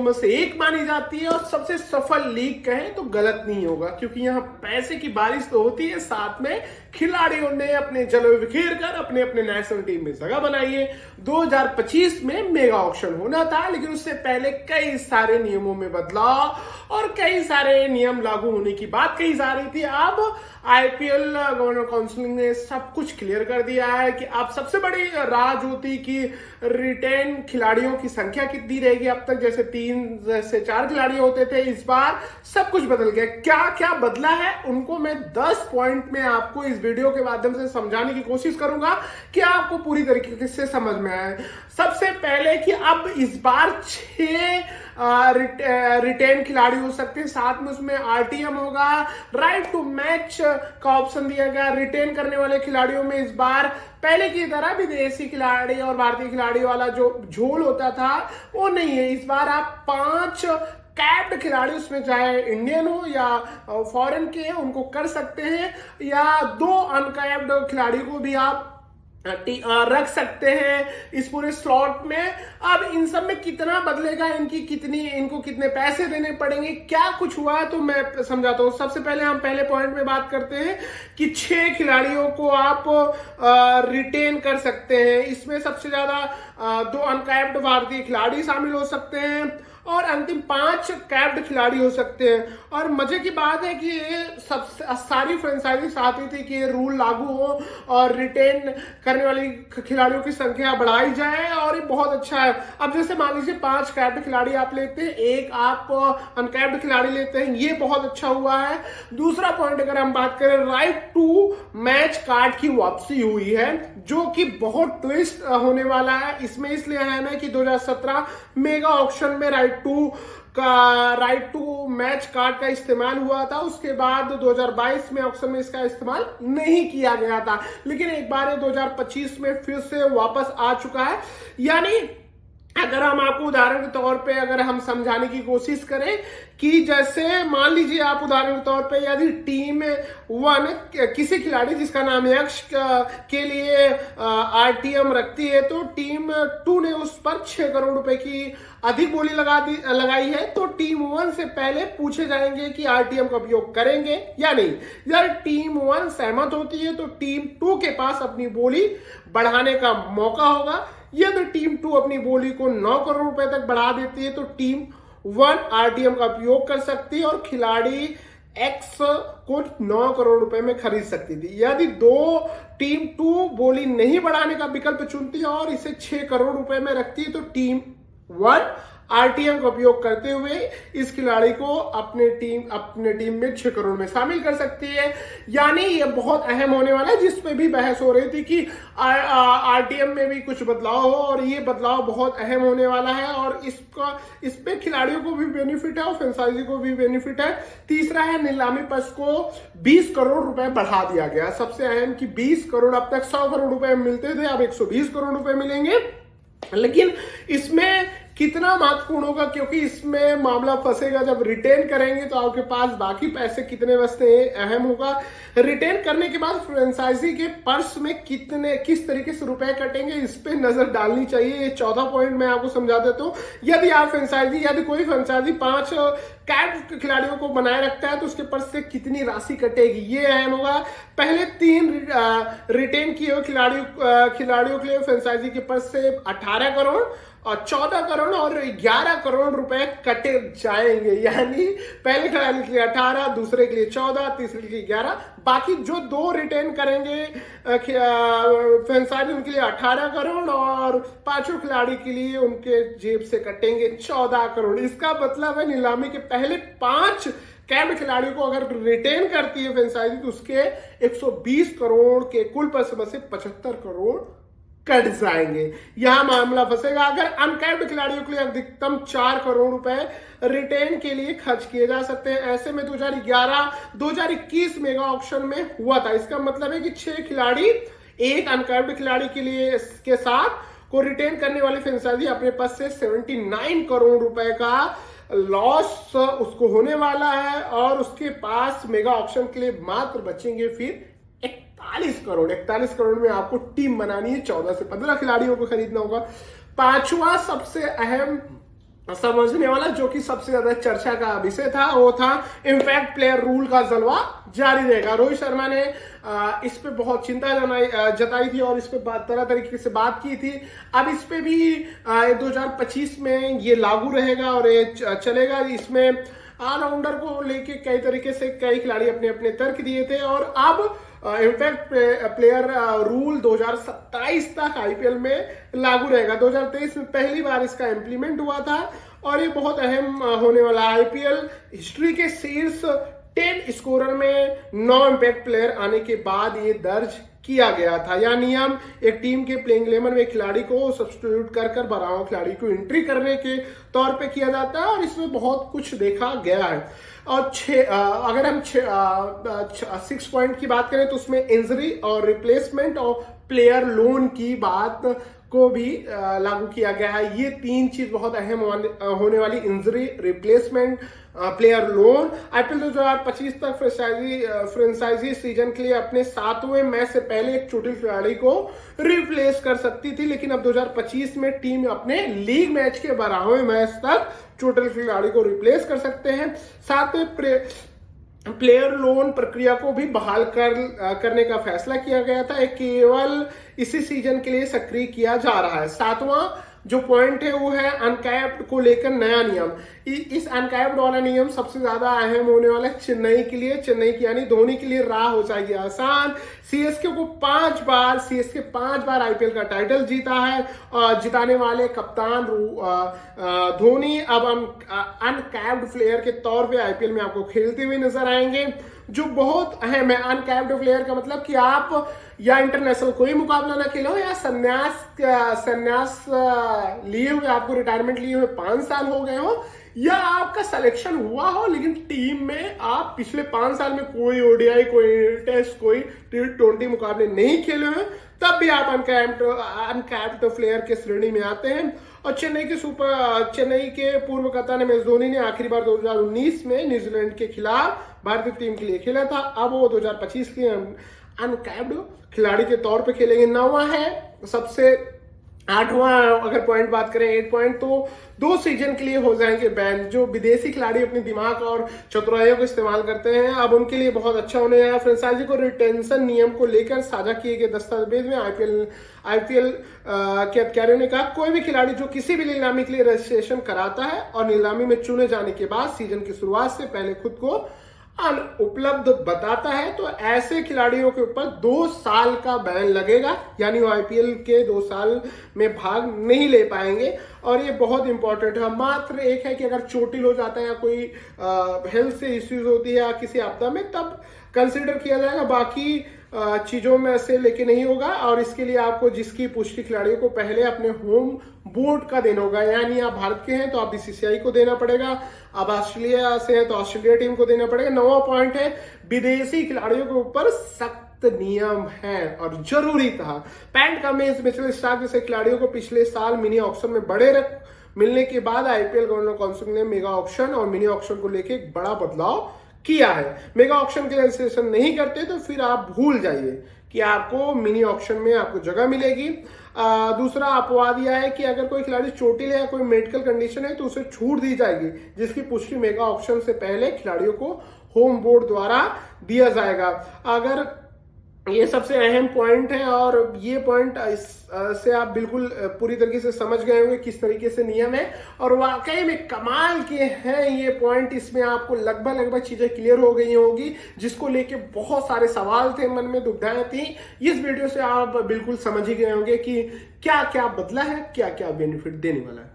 में से एक मानी जाती है और सबसे सफल लीग कहें तो गलत नहीं होगा, क्योंकि यहाँ पैसे की बारिश तो होती है, साथ में खिलाड़ियों ने अपने जलवे बिखेर कर अपने अपने नेशनल टीम में जगह बनाई है। 2025 में मेगा ऑक्शन होना था, लेकिन उससे पहले कई सारे नियमों में बदलाव और कई सारे नियम लागू होने की बात कही जा रही थी। अब आईपीएल गवर्नर काउंसिल ने सब कुछ क्लियर कर दिया है कि अब सबसे बड़ी राह जो थी कि रिटेन खिलाड़ियों की संख्या कितनी रहेगी। अब तक जैसे 3 से 4 खिलाड़ी होते थे, इस बार सब कुछ बदल गया। क्या क्या बदला है उनको मैं 10 पॉइंट में आपको इस वीडियो के माध्यम से समझाने की कोशिश करूंगा कि आपको पूरी तरीके से समझ में आए। सबसे पहले कि अब इस बार 6 रिटेन खिलाड़ी हो सकते हैं, साथ में उसमें आरटीएम होगा, राइट टू मैच का ऑप्शन दिया गया। रिटेन करने वाले खिलाड़ियों में इस बार पहले की तरह विदेशी खिलाड़ी और भारतीय खिलाड़ी वाला जो झोल होता था वो नहीं है। इस बार आप 5 कैप्ड खिलाड़ी, उसमें चाहे इंडियन हो या फॉरेन के, उनको कर सकते हैं, या 2 अनकैप्ड खिलाड़ी को भी आप रख सकते हैं इस पूरे स्लॉट में। अब इन सब में कितना बदलेगा, इनको कितने पैसे देने पड़ेंगे, क्या कुछ हुआ है तो मैं समझाता हूं। सबसे पहले हम पहले पॉइंट में बात करते हैं कि 6 खिलाड़ियों को आप रिटेन कर सकते हैं। इसमें सबसे ज्यादा 2 अनकैप्ड भारतीय खिलाड़ी शामिल हो सकते हैं और अंतिम 5 कैप्ड खिलाड़ी हो सकते हैं। और मजे की बात है कि ये सब सारी फ्रेंचाइजी चाहती थी कि ये रूल लागू हो और रिटेन करने वाली खिलाड़ियों की संख्या बढ़ाई जाए, और ये बहुत अच्छा है। अब जैसे मान लीजिए 5 कैप्ड खिलाड़ी आप लेते हैं, 1 आप अनकैप्ड खिलाड़ी लेते हैं, ये बहुत अच्छा हुआ है। दूसरा पॉइंट अगर हम बात करें, राइट टू मैच कार्ड की वापसी हुई है, जो कि बहुत ट्विस्ट होने वाला है। इसमें इसलिए है ना कि 2017 मेगा ऑक्शन में राइट टू मैच कार्ड का इस्तेमाल हुआ था, उसके बाद 2022 में ऑक्शन में इसका इस्तेमाल नहीं किया गया था, लेकिन एक बार ये 2025 में फिर से वापस आ चुका है। यानी अगर हम आपको उदाहरण के तौर पे अगर हम समझाने की कोशिश करें कि जैसे मान लीजिए आप उदाहरण के तौर पे यदि टीम 1 किसी खिलाड़ी जिसका नाम यक्ष के लिए आरटीएम रखती है, तो टीम 2 ने उस पर 6 करोड़ रुपए की अधिक बोली लगाई है, तो टीम 1 से पहले पूछे जाएंगे कि आरटीएम का उपयोग करेंगे या नहीं। यदि टीम 1 सहमत होती है तो टीम 2 के पास अपनी बोली बढ़ाने का मौका होगा। यदि टीम 2 अपनी बोली को 9 करोड़ रुपए तक बढ़ा देती है तो टीम 1 आरटीएम का उपयोग कर सकती है और खिलाड़ी एक्स को 9 करोड़ रुपए में खरीद सकती थी। यदि टीम 2 बोली नहीं बढ़ाने का विकल्प चुनती है और इसे 6 करोड़ रुपए में रखती है, तो टीम 1 आरटीएम का उपयोग करते हुए इस खिलाड़ी को अपने टीम में 6 करोड़ में शामिल कर सकती है। यानी ये बहुत अहम होने वाला है, जिस पे भी बहस हो रही थी कि आरटीएम में भी कुछ बदलाव हो, और ये बदलाव बहुत अहम होने वाला है और इस पे खिलाड़ियों को भी बेनिफिट है और फ्रेंचाइजी को भी बेनिफिट है। तीसरा है नीलामी पक्ष को 20 करोड़ रुपए बढ़ा दिया गया। सबसे अहम कि 20 करोड़, अब तक 100 करोड़ रुपए मिलते थे, अब 120 करोड़ रुपए मिलेंगे। लेकिन इसमें कितना महत्वपूर्ण होगा, क्योंकि इसमें मामला फंसेगा जब रिटेन करेंगे तो आपके पास बाकी पैसे कितने बचते हैं, अहम होगा। रिटेन करने के बाद फ्रेंचाइजी के पर्स में किस तरीके से रुपए कटेंगे, इस पे नजर डालनी चाहिए। ये 14 पॉइंट मैं आपको समझा देता हूं। यदि कोई फ्रेंचाइजी 5 कैप्ड खिलाड़ियों को बनाए रखता है तो उसके पर्स से कितनी राशि कटेगी, ये अहम होगा। पहले 3 रिटेन किए हुए खिलाड़ियों के लिए फ्रेंचाइजी के पर्स से 18 करोड़ और 14 करोड़ और 11 करोड़ रुपए कटे जाएंगे। यानी पहले खिलाड़ी के लिए 18, दूसरे के लिए 14, तीसरे के लिए 11, बाकी जो 2 रिटेन करेंगे फ्रेंचाइजी उनके लिए 18 करोड़ और 5 खिलाड़ी के लिए उनके जेब से कटेंगे 14 करोड़। इसका मतलब है नीलामी के पहले 5 कैप्ड खिलाड़ियों को अगर रिटेन करती है फ्रेंचाइजी तो उसके 120 करोड़ के कुल पर्स में से 75 करोड़ कट जाएंगे। यहां मामला फंसेगा। अगर अनकैप्ड खिलाड़ियों के लिए अधिकतम 4 करोड़ रुपए रिटेन के लिए खर्च किए जा सकते हैं। ऐसे में 2021 मेगा ऑक्शन में हुआ था। इसका मतलब है कि 6 खिलाड़ी 1 अनकैप्ड खिलाड़ी के साथ को रिटेन करने वाली फ्रेंचाइजी अपने पास से 79 करोड़ रुपए का लॉस उसको होने वाला है और उसके पास मेगा ऑक्शन के लिए मात्र बचेंगे फिर 41 करोड़ में आपको टीम बनानी है, 14 से 15 खिलाड़ियों को खरीदना होगा। 5वां सबसे अहम समझने वाला, जो कि सबसे ज्यादा चर्चा का विषय था, वो था इम्पैक्ट प्लेयर रूल का जलवा जारी रहेगा। रोहित शर्मा ने इस पे बहुत चिंता जताई थी और इस पे तरह तरीके से बात की थी। अब इस पे भी 2025 में ये लागू रहेगा और ये चलेगा। इसमें ऑलराउंडर को लेके कई तरीके से कई खिलाड़ी अपने अपने तर्क दिए थे और अब इम्पैक्ट प्लेयर रूल 2027 तक आईपीएल में लागू रहेगा। 2023 में पहली बार इसका इम्प्लीमेंट हुआ था और ये बहुत अहम होने वाला। आईपीएल हिस्ट्री के शीर्ष 10 स्कोरर में 9 इम्पैक्ट प्लेयर आने के बाद ये दर्ज किया गया था। यह नियम एक टीम के प्लेइंग 11 में खिलाड़ी को सब्स्टिट्यूट कर बराबर खिलाड़ी को एंट्री करने के तौर पे किया जाता है और इसमें बहुत कुछ देखा गया है। और अगर हम 6 पॉइंट की बात करें तो उसमें इंजरी और रिप्लेसमेंट और प्लेयर लोन की बात को भी लागू किया गया है। ये 3 चीज बहुत अहम होने वाली, injury, replacement, player loan. IPL 2025 तक फ्रेंचाइजी सीजन के लिए अपने 7वें मैच से पहले एक चोटिल खिलाड़ी को रिप्लेस कर सकती थी, लेकिन अब 2025 में टीम अपने लीग मैच के 12वें मैच तक चोटिल खिलाड़ी को रिप्लेस कर सकते हैं। साथ में प्लेयर लोन प्रक्रिया को भी बहाल करने का फैसला किया गया था। केवल इसी सीजन के लिए सक्रिय किया जा रहा है। 7वां जो पॉइंट है वो है अनकैप्ड को लेकर नया नियम। इस अनकैप्ड वाला नियम सबसे ज्यादा अहम होने वाला है चेन्नई के लिए। चेन्नई की यानी धोनी के लिए राह हो जाएगी आसान। सीएसके 5 बार आईपीएल का टाइटल जीता है और जिताने वाले कप्तान धोनी अब अनकैप्ड प्लेयर के तौर पे आईपीएल में आपको खेलते हुए नजर आएंगे, जो बहुत अहम है। अनकैप्ड प्लेयर का मतलब कि आप या इंटरनेशनल कोई मुकाबला ना खेलो या संन्यास लिए हुए, आपको रिटायरमेंट लिए हुए 5 साल हो गए हो, या आपका सिलेक्शन हुआ हो लेकिन टीम में आप पिछले 5 साल में कोई ओडीआई, कोई टेस्ट, कोई T20 मुकाबले नहीं खेले हुए, तब भी आप अनकैप्ड प्लेयर के श्रेणी में आते हैं। और चेन्नई के पूर्व कप्तान एम एस धोनी ने आखिरी बार 2019 में न्यूजीलैंड के खिलाफ भारतीय टीम के लिए खेला था। अब वो 2025 के अनकैप्ड खिलाड़ी के तौर पे खेलेंगे। 9वां है सबसे 8वां अगर पॉइंट बात करें 8 पॉइंट, तो 2 सीजन के लिए हो जाएंगे बैन। जो विदेशी खिलाड़ी अपने दिमाग और चतुराइयों को इस्तेमाल करते हैं, अब उनके लिए बहुत अच्छा होने वाला है। फ्रेंचाइजी को रिटेंशन नियम को लेकर साझा किए गए दस्तावेज में आईपीएल के अधिकारियों ने कहा कोई भी खिलाड़ी जो किसी भी नीलामी के लिए रजिस्ट्रेशन कराता है और नीलामी में चुने जाने के बाद सीजन की शुरुआत से पहले खुद को अनुपलब्ध बताता है, तो ऐसे खिलाड़ियों के ऊपर 2 साल का बैन लगेगा, यानी वो आईपीएल के 2 साल में भाग नहीं ले पाएंगे। और ये बहुत इंपॉर्टेंट है। मात्र एक है कि अगर चोटिल हो जाता है या कोई हेल्थ से इश्यूज होती है या किसी आपदा में, तब कंसिडर किया जाएगा, बाकी चीजों में से लेके नहीं होगा। और इसके लिए आपको जिसकी पुष्टि खिलाड़ियों को पहले अपने होम बोर्ड का देना होगा, यानी आप भारत के हैं तो आप बीसीसीआई को देना पड़ेगा, आप ऑस्ट्रेलिया से हैं तो ऑस्ट्रेलिया टीम को देना पड़ेगा। 9वां पॉइंट है विदेशी खिलाड़ियों के ऊपर सख्त नियम है और जरूरी था। पैट कमिंस, मिचेल स्टार्क जैसे खिलाड़ियों को पिछले साल मिनी ऑक्शन में बड़े मिलने के बाद आईपीएल गवर्नर काउंसिल ने मेगा ऑक्शन और मिनी ऑक्शन को लेकर एक बड़ा बदलाव किया है। मेगा ऑक्शन के रजिस्ट्रेशन नहीं करते तो फिर आप भूल जाइए कि आपको मिनी ऑक्शन में आपको जगह मिलेगी। दूसरा अपवाद यह है कि अगर कोई खिलाड़ी चोटिल है या कोई मेडिकल कंडीशन है तो उसे छूट दी जाएगी, जिसकी पुष्टि मेगा ऑक्शन से पहले खिलाड़ियों को होम बोर्ड द्वारा दिया जाएगा। अगर ये सबसे अहम पॉइंट है और ये पॉइंट से आप बिल्कुल पूरी तरीके से समझ गए होंगे किस तरीके से नियम है और वाकई में कमाल के हैं ये पॉइंट। इसमें आपको लगभग चीजें क्लियर हो गई होगी, जिसको लेके बहुत सारे सवाल थे, मन में दुविधाएं थी। इस वीडियो से आप बिल्कुल समझ ही गए होंगे कि क्या क्या बदला है, क्या क्या बेनिफिट देने वाला है।